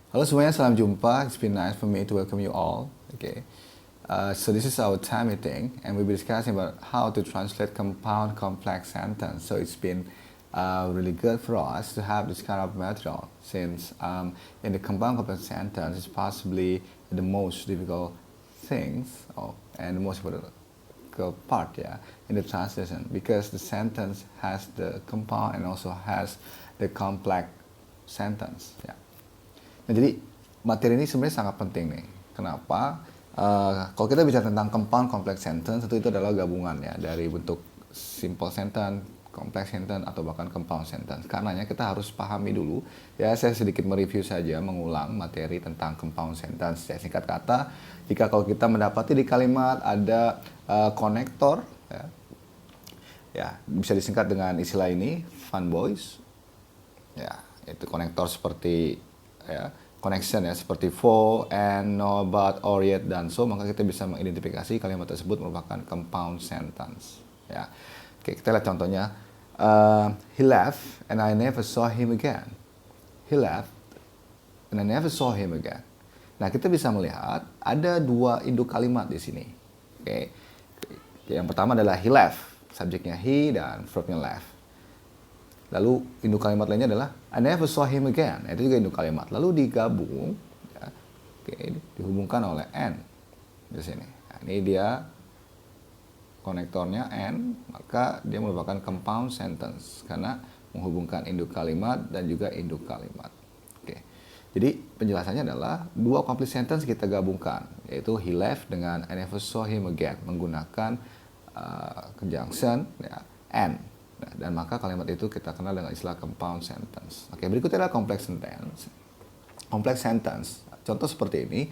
Halo semuanya, salam jumpa. It's been nice for me to welcome you all. Okay. So this is our time meeting, and we'll be discussing about how to translate compound complex sentence. So it's been really good for us to have this kind of material, since in the compound complex sentence is possibly the most difficult things, and the most important part, yeah, in the translation, because the sentence has the compound and also has the complex sentence, yeah. Nah, jadi materi ini sebenarnya sangat penting nih. Kenapa? Kalau kita bicara tentang compound complex sentence, itu adalah gabungan ya dari bentuk simple sentence, complex sentence, atau bahkan compound sentence. Karenanya kita harus pahami dulu. Ya, saya sedikit mereview saja, mengulang materi tentang compound sentence. Ya, singkat kata, jika kalau kita mendapati di kalimat ada konektor, ya, bisa disingkat dengan istilah ini, fun boys. Ya, itu konektor seperti ya, connection ya, seperti for, and, no, but, or, yet, dan so, maka kita bisa mengidentifikasi kalimat tersebut merupakan compound sentence. Ya, oke, kita lihat contohnya. He left and I never saw him again. He left and I never saw him again. Nah, kita bisa melihat ada dua induk kalimat di sini. Oke, yang pertama adalah he left, subjeknya he dan verbnya left. Lalu induk kalimat lainnya adalah I never saw him again. Itu juga induk kalimat. Lalu digabung, ya, dihubungkan oleh and di sini. Nah, ini dia konektornya and, maka dia merupakan compound sentence karena menghubungkan induk kalimat dan juga induk kalimat. Oke. Jadi penjelasannya adalah dua complete sentence kita gabungkan, yaitu he left dengan I never saw him again menggunakan conjunction ya, and. Nah, dan maka kalimat itu kita kenal dengan istilah compound sentence. Oke, berikutnya adalah complex sentence. Complex sentence, contoh seperti ini.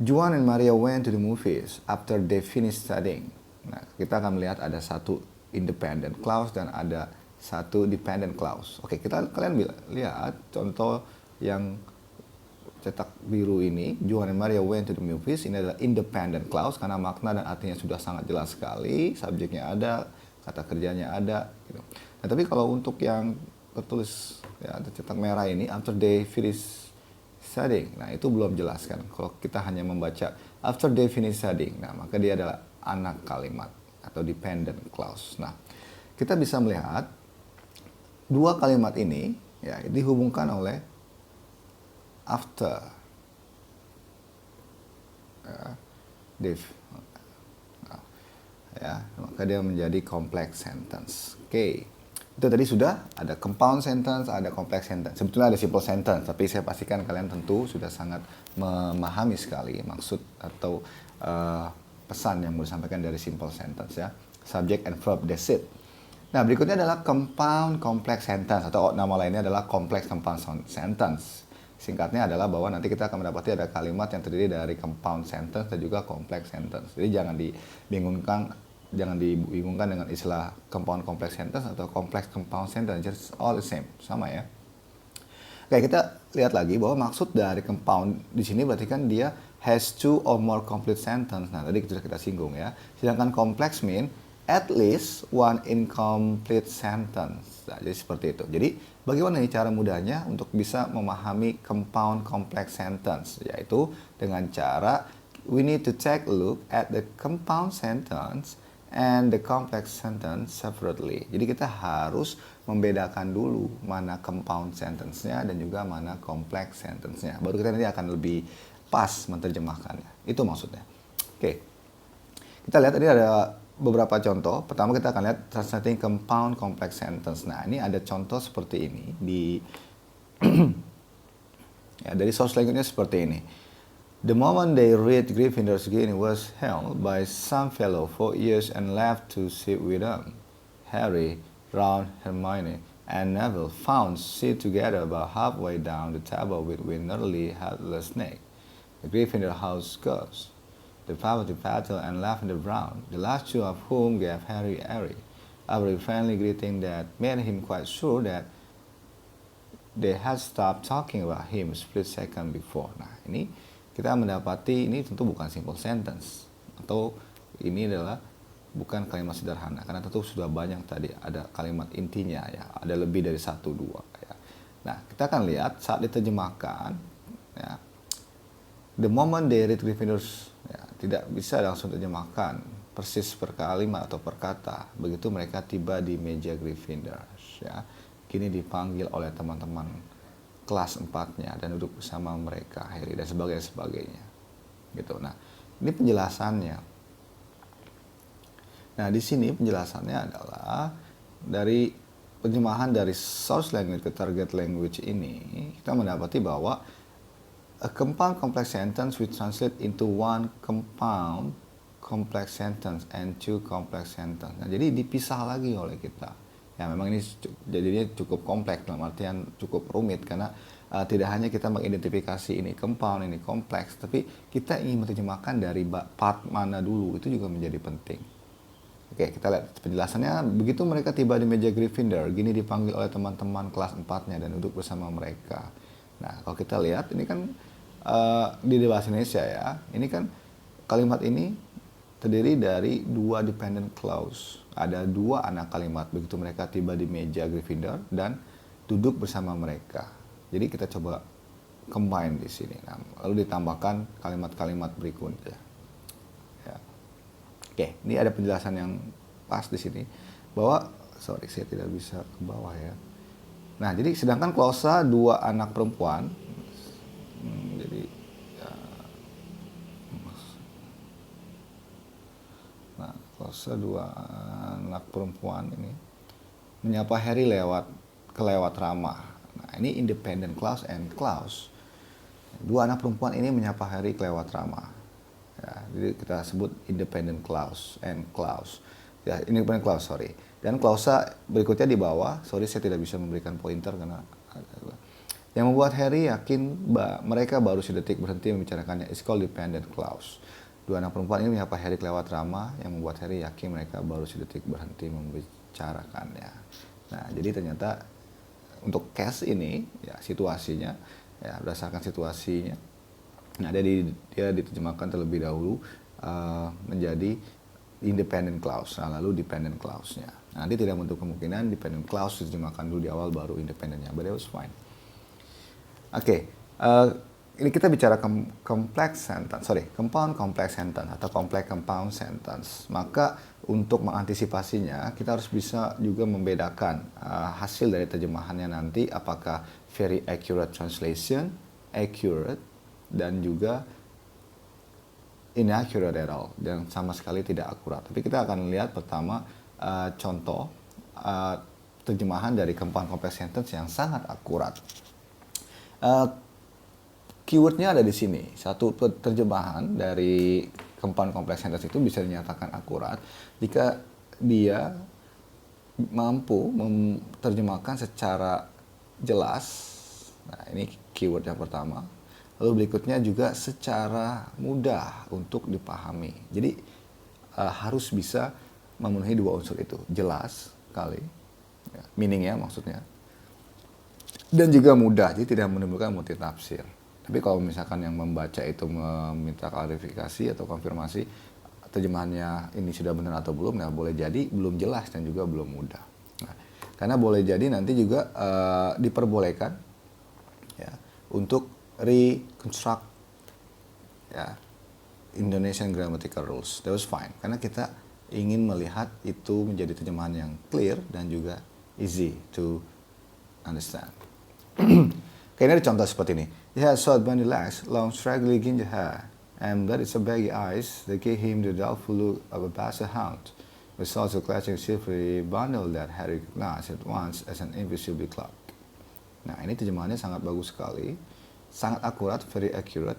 Juan and Maria went to the movies after they finished studying. Nah, kita akan melihat ada satu independent clause dan ada satu dependent clause. Oke, kalian lihat contoh yang cetak biru ini, Juan and Maria went to the movies. Ini adalah independent clause karena makna dan artinya sudah sangat jelas sekali. Subjeknya ada, kata kerjanya ada gitu. Nah, tapi kalau untuk yang tertulis ya, cetak merah ini, after they finish studying, nah itu belum jelas kan. Kalau kita hanya membaca after they finish studying, nah maka dia adalah anak kalimat atau dependent clause. Nah, kita bisa melihat dua kalimat ini ya dihubungkan oleh after ya, ya, maka dia menjadi complex sentence. Oke, itu tadi sudah ada compound sentence, ada complex sentence. Sebetulnya ada simple sentence, tapi saya pastikan kalian tentu sudah sangat memahami sekali maksud atau pesan yang mau disampaikan dari simple sentence ya. Subject and verb, that's it. Nah, berikutnya adalah compound complex sentence, atau nama lainnya adalah complex compound sentence. Singkatnya adalah bahwa nanti kita akan mendapati ada kalimat yang terdiri dari compound sentence dan juga complex sentence. Jadi jangan dibingungkan dengan istilah compound complex sentence atau complex compound sentence, just all the same, sama ya. Oke, kita lihat lagi bahwa maksud dari compound di sini berarti kan dia has two or more complete sentence. Nah, tadi sudah kita singgung ya. Sedangkan complex mean at least one incomplete sentence. Nah, jadi seperti itu. Jadi bagaimana nih cara mudahnya untuk bisa memahami compound complex sentence? Yaitu dengan cara we need to take a look at the compound sentence and the complex sentence separately. Jadi kita harus membedakan dulu mana compound sentence-nya dan juga mana complex sentence-nya. Baru kita nanti akan lebih pas menerjemahkannya. Itu maksudnya. Oke. Kita lihat tadi ada beberapa contoh. Pertama kita akan lihat translating compound complex sentence. Nah, ini ada contoh seperti ini di ya, dari source language-nya seperti ini. The moment they read Gryffindor's game was held by some fellow 4 years and left to sit with them. Harry, Ron, Hermione, and Neville found sit together about halfway down the table with nearly headless Snape. The Gryffindor house ghost, the Poverty Battle, and Lavender Brown, the last two of whom gave Harry a very friendly greeting that made him quite sure that they had stopped talking about him a split second before. Nah, ini kita mendapati ini tentu bukan simple sentence, atau ini adalah bukan kalimat sederhana, karena tentu sudah banyak tadi ada kalimat intinya ya, ada lebih dari satu dua ya. Nah, kita akan lihat saat diterjemahkan, ya, the moment they read Gryffindors, ya, tidak bisa langsung terjemahkan persis per kalimat atau per kata. Begitu mereka tiba di meja Gryffindors, ya, kini dipanggil oleh teman-teman kelas 4-nya dan duduk bersama mereka, Harry dan sebagainya, gitu. Nah, ini penjelasannya. Nah, di sini penjelasannya adalah dari penjemahan dari source language ke target language ini, kita mendapati bahwa a compound complex sentence which translate into one compound complex sentence and two complex sentence. Nah, jadi dipisah lagi oleh kita. Ya, memang ini jadinya cukup kompleks, dalam artian cukup rumit, karena tidak hanya kita mengidentifikasi ini compound, ini kompleks, tapi kita ingin menerjemahkan dari part mana dulu, itu juga menjadi penting. Oke, kita lihat penjelasannya. Begitu mereka tiba di meja Gryffindor, gini dipanggil oleh teman-teman kelas 4-nya dan duduk bersama mereka. Nah, kalau kita lihat, ini kan di bahasa Indonesia ya, ini kan kalimat ini terdiri dari dua dependent clause. Ada dua anak kalimat, begitu mereka tiba di meja Gryffindor dan duduk bersama mereka. Jadi kita coba combine di sini. Nah, lalu ditambahkan kalimat-kalimat berikutnya. Oke, ini ada penjelasan yang pas di sini bahwa, sorry saya tidak bisa ke bawah ya. Nah, jadi sedangkan klausa dua anak perempuan, jadi ya, nah klausa dua anak perempuan ini menyapa Harry kelewat ramah. Nah, ini independent clause and clause. Dua anak perempuan ini menyapa Harry kelewat ramah. Ya, jadi kita sebut independent clause and clause. Ya, independent clause, sorry. Dan klausa berikutnya di bawah, sorry saya tidak bisa memberikan pointer karena yang membuat Harry yakin mereka baru sedetik berhenti membicarakannya. It's called dependent clause. Dua anak perempuan ini menyapa Harry kelewat ramah, yang membuat Harry yakin mereka baru sedetik berhenti membicarakannya. Nah, jadi ternyata untuk case ini, ya situasinya, ya berdasarkan situasinya, nah, dia diterjemahkan terlebih dahulu menjadi independent clause, nah, lalu dependent clause-nya. Nah, nanti tidak menutup kemungkinan dependent clause diterjemahkan dulu di awal baru independentnya, but it was fine. Oke, ini kita bicara compound complex sentence atau complex compound sentence. Maka untuk mengantisipasinya, kita harus bisa juga membedakan hasil dari terjemahannya nanti, apakah very accurate translation, accurate, dan juga inaccurate at all, dan sama sekali tidak akurat. Tapi kita akan lihat pertama contoh terjemahan dari compound complex sentence yang sangat akurat. Keywordnya ada di sini. Satu terjemahan dari compound complex sentence itu bisa dinyatakan akurat jika dia mampu menerjemahkan secara jelas. Nah, ini keyword yang pertama. Lalu berikutnya juga secara mudah untuk dipahami. Jadi harus bisa memenuhi dua unsur itu. Jelas sekali, ya, meaningnya maksudnya. Dan juga mudah, jadi tidak menimbulkan multitafsir. Tapi kalau misalkan yang membaca itu meminta klarifikasi atau konfirmasi, terjemahannya ini sudah benar atau belum, nah boleh jadi belum jelas dan juga belum mudah. Nah, karena boleh jadi nanti juga diperbolehkan ya, untuk reconstruct ya, Indonesian grammatical rules. That was fine, karena kita ingin melihat itu menjadi terjemahan yang clear dan juga easy to understand. Kayaknya ada contoh seperti ini. He has short bunny legs, long straggly ginger hair, and that is a baggy eyes that gave him the doubtful look of a basset hound, with also clutching a silvery bundle that Harry recognized at once as an invisible cloak. Nah, ini terjemahannya sangat bagus sekali, sangat akurat, very accurate.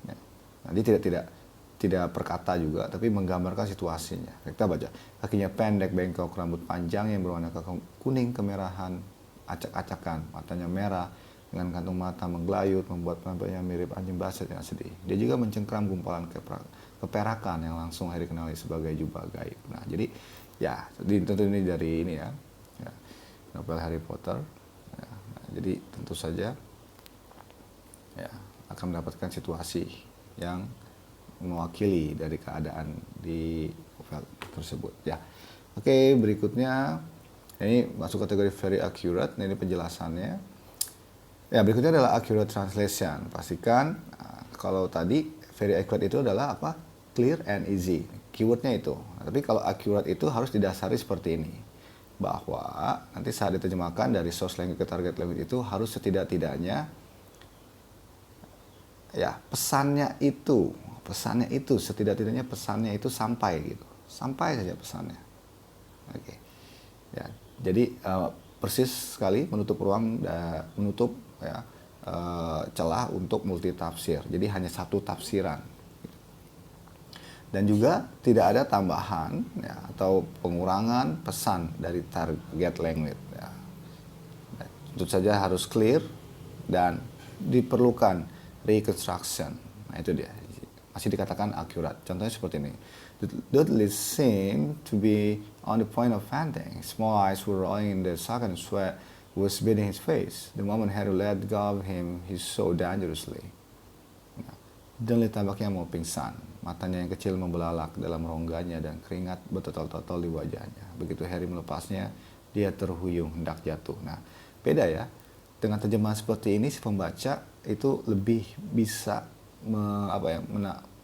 Ya. Nah, dia tidak perkata juga, tapi menggambarkan situasinya. Kita baca, kakinya pendek, bengkok, rambut panjang yang berwarna kuning kemerahan, acak-acakan, matanya merah, dengan kantung mata menggelayut, membuat penampaknya mirip anjing basset yang sedih. Dia juga mencengkram gumpalan keperakan yang langsung Harry kenali sebagai jubah gaib. Nah, jadi ya, tentu ini dari ini ya novel Harry Potter. Ya, nah, jadi tentu saja ya akan mendapatkan situasi yang mewakili dari keadaan di novel tersebut. Ya, oke, berikutnya ini masuk kategori very accurate. Nah, ini penjelasannya. Ya, berikutnya adalah accurate translation. Pastikan kalau tadi very accurate itu adalah apa? Clear and easy. Keywordnya itu. Tapi kalau accurate itu harus didasari seperti ini. Bahwa nanti saat diterjemahkan dari source language ke target language itu harus setidak-tidaknya ya pesannya itu setidak-tidaknya pesannya itu sampai gitu. Sampai saja pesannya. Oke. Ya, jadi persis sekali menutup ruang menutup ya celah untuk multitafsir. Jadi hanya satu tafsiran. Dan juga tidak ada tambahan ya, atau pengurangan pesan dari target language. Ya. Tentu saja harus clear dan diperlukan reconstruction. Nah itu dia. Masih dikatakan akurat. Contohnya seperti ini. Dudley seemed to be on the point of fainting. Small eyes were rolling in the sock and sweat was beating his face. The moment Harry let go of him, he saw dangerously. Dudley tampaknya mau pingsan. Matanya yang kecil membelalak dalam rongganya dan keringat bertotol-totol di wajahnya. Begitu Harry melepasnya, dia terhuyung hendak jatuh. Nah, beda ya. Dengan terjemahan seperti ini, si pembaca itu lebih bisa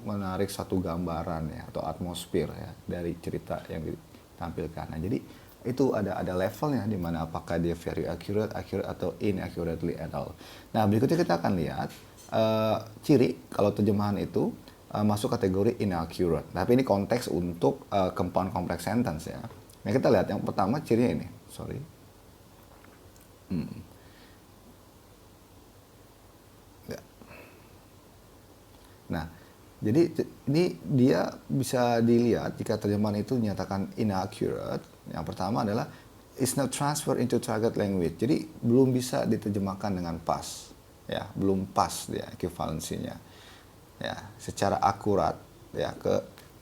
menarik satu gambaran ya atau atmosfer ya dari cerita yang ditampilkan. Nah, jadi itu ada levelnya di mana apakah dia very accurate atau inaccurately at all. Nah, berikutnya kita akan lihat ciri kalau terjemahan itu masuk kategori inaccurate. Tapi ini konteks untuk compound complex sentence ya. Nah, kita lihat yang pertama cirinya ini. Sorry. Ya. Nah, jadi ini dia bisa dilihat jika terjemahan itu dinyatakan inaccurate. Yang pertama adalah is not transfer into target language. Jadi belum bisa diterjemahkan dengan pas. Ya, belum pas dia equivalensinya. Ya, secara akurat ya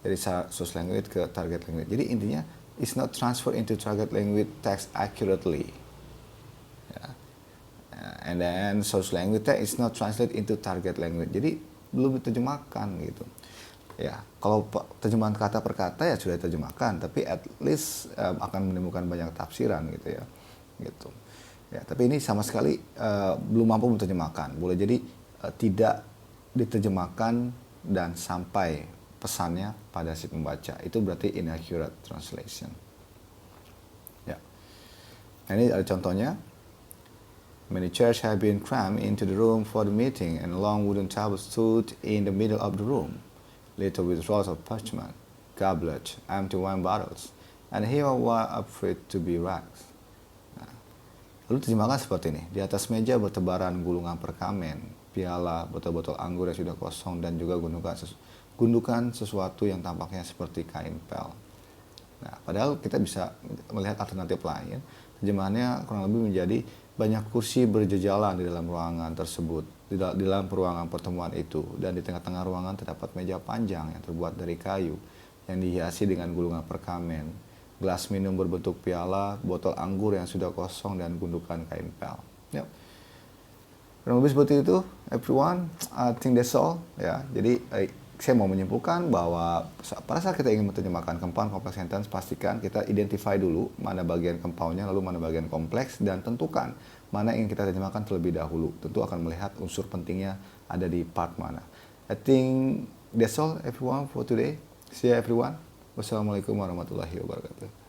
dari source language ke target language. Jadi intinya is not transfer into target language text accurately. Ya. And then source language text is not translate into target language. Jadi belum diterjemahkan gitu. Ya, kalau terjemahan kata per kata ya sudah diterjemahkan, tapi at least akan menimbulkan banyak tafsiran gitu ya. Gitu. Ya, tapi ini sama sekali belum mampu menerjemahkan. Boleh jadi tidak diterjemahkan dan sampai pesannya pada si pembaca. Itu berarti inaccurate translation. Ya. Nah, ini ada contohnya. Many chairs have been crammed into the room for the meeting and a long wooden table stood in the middle of the room, littered with rolls of parchment, goblets, empty wine bottles, and here were afraid to be rags. Nah, lalu terjemahkan seperti ini. Di atas meja bertebaran gulungan perkamen, piala, botol-botol anggur yang sudah kosong, dan juga gundukan sesuatu yang tampaknya seperti kain pel. Nah, padahal kita bisa melihat alternatif lain. Terjemahannya kurang lebih menjadi banyak kursi berjejalan di dalam ruangan tersebut, di dalam ruangan pertemuan itu, dan di tengah-tengah ruangan terdapat meja panjang yang terbuat dari kayu yang dihiasi dengan gulungan perkamen, gelas minum berbentuk piala, botol anggur yang sudah kosong, dan gundukan kain pel. Yep. Kurang lebih seperti itu, everyone. I think that's all. Ya, jadi saya mau menyimpulkan bahwa pada saat kita ingin menerjemahkan compound complex sentence, pastikan kita identify dulu mana bagian compoundnya, lalu mana bagian kompleks, dan tentukan mana yang kita terjemahkan terlebih dahulu. Tentu akan melihat unsur pentingnya ada di part mana. I think that's all, everyone, for today. See you, everyone. Wassalamualaikum warahmatullahi wabarakatuh.